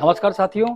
नमस्कार साथियों।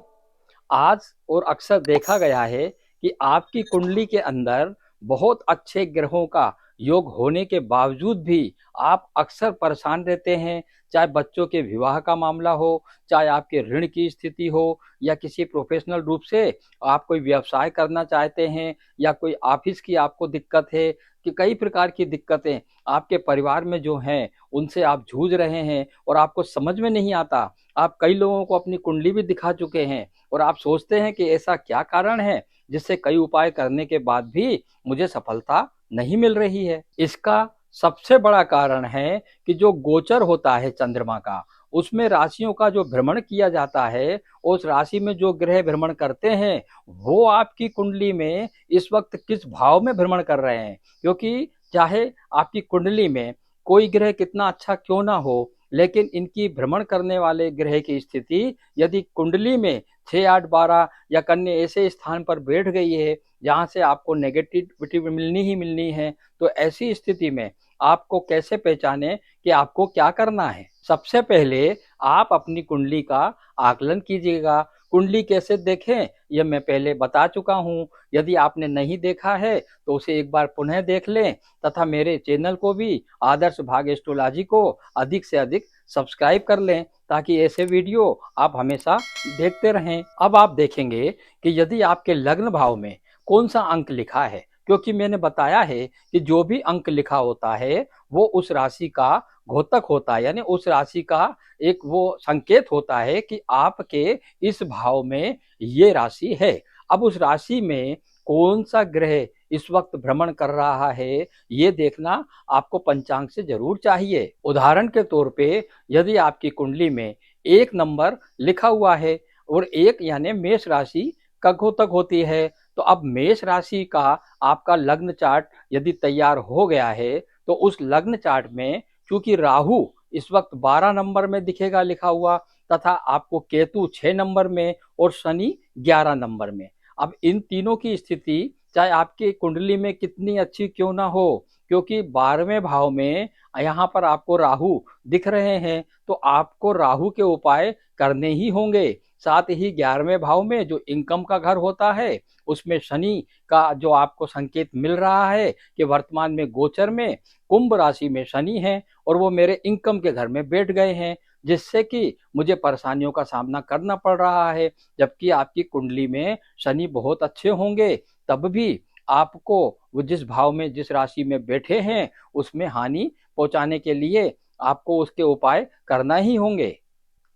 आज और अक्सर देखा गया है कि आपकी कुंडली के अंदर बहुत अच्छे ग्रहों का योग होने के बावजूद भी आप अक्सर परेशान रहते हैं। चाहे बच्चों के विवाह का मामला हो, चाहे आपके ऋण की स्थिति हो, या किसी प्रोफेशनल रूप से आप कोई व्यवसाय करना चाहते हैं, या कोई ऑफिस की आपको दिक्कत है, कि कई प्रकार की दिक्कतें आपके परिवार में जो हैं उनसे आप जूझ रहे हैं और आपको समझ में नहीं आता। आप कई लोगों को अपनी कुंडली भी दिखा चुके हैं और आप सोचते हैं कि ऐसा क्या कारण है जिससे कई उपाय करने के बाद भी मुझे सफलता नहीं मिल रही है। इसका सबसे बड़ा कारण है कि जो गोचर होता है चंद्रमा का, उसमें राशियों का जो भ्रमण किया जाता है, उस राशि में जो ग्रह भ्रमण करते हैं वो आपकी कुंडली में इस वक्त किस भाव में भ्रमण कर रहे हैं। क्योंकि चाहे आपकी कुंडली में कोई ग्रह कितना अच्छा क्यों ना हो, लेकिन इनकी भ्रमण करने वाले ग्रह की स्थिति यदि कुंडली में 6, 8, 12 या कन्या ऐसे स्थान पर बैठ गई है जहां से आपको नेगेटिविटी मिलनी ही मिलनी है, तो ऐसी स्थिति में आपको कैसे पहचाने कि आपको क्या करना है। सबसे पहले आप अपनी कुंडली का आकलन कीजिएगा। कुंडली कैसे देखें यह मैं पहले बता चुका हूं। यदि आपने नहीं देखा है तो उसे एक बार पुनः देख लें, तथा मेरे चैनल को भी, आदर्श भाग्य एस्ट्रोलॉजी को, अधिक से अधिक सब्सक्राइब कर लें ताकि ऐसे वीडियो आप हमेशा देखते रहें। अब आप देखेंगे कि यदि आपके लग्न भाव में कौन सा अंक लिखा है, क्योंकि मैंने बताया है कि जो भी अंक लिखा होता है वो उस राशि का घोतक होता है, यानी उस राशि का एक वो संकेत होता है कि आपके इस भाव में ये राशि है। अब उस राशि में कौन सा ग्रह इस वक्त भ्रमण कर रहा है ये देखना आपको पंचांग से जरूर चाहिए। उदाहरण के तौर पे यदि आपकी कुंडली में 1 नंबर लिखा हुआ है और 1 यानी मेष राशि का घोतक होती है, तो अब मेष राशि का आपका लग्न चार्ट यदि तैयार हो गया है तो उस लग्न चार्ट में चूंकि राहु इस वक्त 12 नंबर में दिखेगा लिखा हुआ, तथा आपको केतु 6 नंबर में और शनि 11 नंबर में। अब इन तीनों की स्थिति चाहे आपकी कुंडली में कितनी अच्छी क्यों ना हो, क्योंकि 12वें भाव में यहाँ पर आपको राहु दिख रहे हैं, तो आपको राहु के उपाय करने ही होंगे। साथ ही 11वें भाव में जो इनकम का घर होता है उसमें शनि का जो आपको संकेत मिल रहा है कि वर्तमान में गोचर में कुंभ राशि में शनि है और वो मेरे इनकम के घर में बैठ गए हैं, जिससे कि मुझे परेशानियों का सामना करना पड़ रहा है। जबकि आपकी कुंडली में शनि बहुत अच्छे होंगे तब भी आपको वो जिस भाव में जिस राशि में बैठे हैं उसमें हानि पहुंचाने के लिए आपको उसके उपाय करना ही होंगे।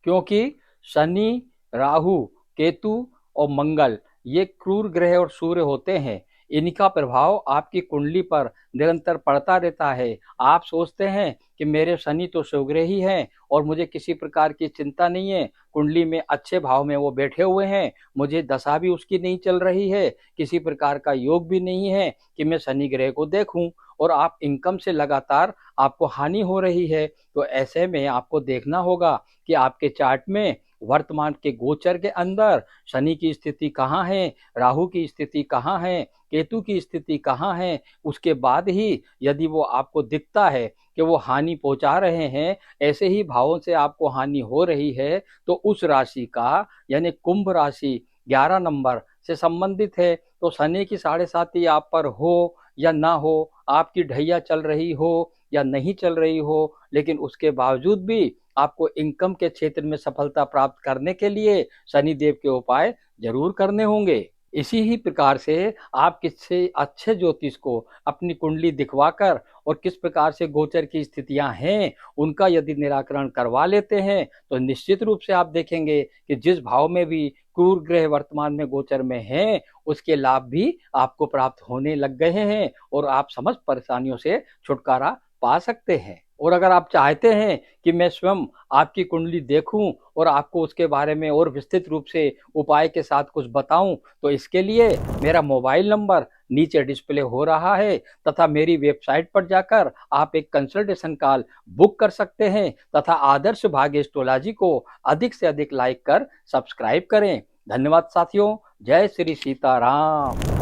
क्योंकि शनि, राहु, केतु और मंगल ये क्रूर ग्रह और सूर्य होते हैं। इनका प्रभाव आपकी कुंडली पर निरंतर पड़ता रहता है। आप सोचते हैं कि मेरे शनि तो शुभग्रह ही हैं और मुझे किसी प्रकार की चिंता नहीं है, कुंडली में अच्छे भाव में वो बैठे हुए हैं, मुझे दशा भी उसकी नहीं चल रही है, किसी प्रकार का योग भी नहीं है कि मैं शनि ग्रह को देखूं, और आप इनकम से लगातार आपको हानि हो रही है। तो ऐसे में आपको देखना होगा कि आपके चार्ट में वर्तमान के गोचर के अंदर शनि की स्थिति कहाँ है, राहु की स्थिति कहाँ है, केतु की स्थिति कहाँ है। उसके बाद ही यदि वो आपको दिखता है कि वो हानि पहुंचा रहे हैं, ऐसे ही भावों से आपको हानि हो रही है, तो उस राशि का यानी कुंभ राशि 11 नंबर से संबंधित है। तो शनि की 7.5 आप पर हो या ना हो, आपकी ढैया चल रही हो या नहीं चल रही हो, लेकिन उसके बावजूद भी आपको इनकम के क्षेत्र में सफलता प्राप्त करने के लिए शनिदेव के उपाय जरूर करने होंगे। इसी ही प्रकार से आप किसी अच्छे ज्योतिष को अपनी कुंडली दिखवाकर और किस प्रकार से गोचर की स्थितियां हैं उनका यदि निराकरण करवा लेते हैं, तो निश्चित रूप से आप देखेंगे कि जिस भाव में भी क्रूर ग्रह वर्तमान में गोचर में हैं उसके लाभ भी आपको प्राप्त होने लग गए हैं और आप समस्त परेशानियों से छुटकारा पा सकते हैं। और अगर आप चाहते हैं कि मैं स्वयं आपकी कुंडली देखूं और आपको उसके बारे में और विस्तृत रूप से उपाय के साथ कुछ बताऊं, तो इसके लिए मेरा मोबाइल नंबर नीचे डिस्प्ले हो रहा है, तथा मेरी वेबसाइट पर जाकर आप एक कंसल्टेशन कॉल बुक कर सकते हैं, तथा आदर्श भाग्य एस्ट्रोलॉजी को अधिक से अधिक लाइक कर सब्सक्राइब करें। धन्यवाद साथियों। जय श्री सीताराम।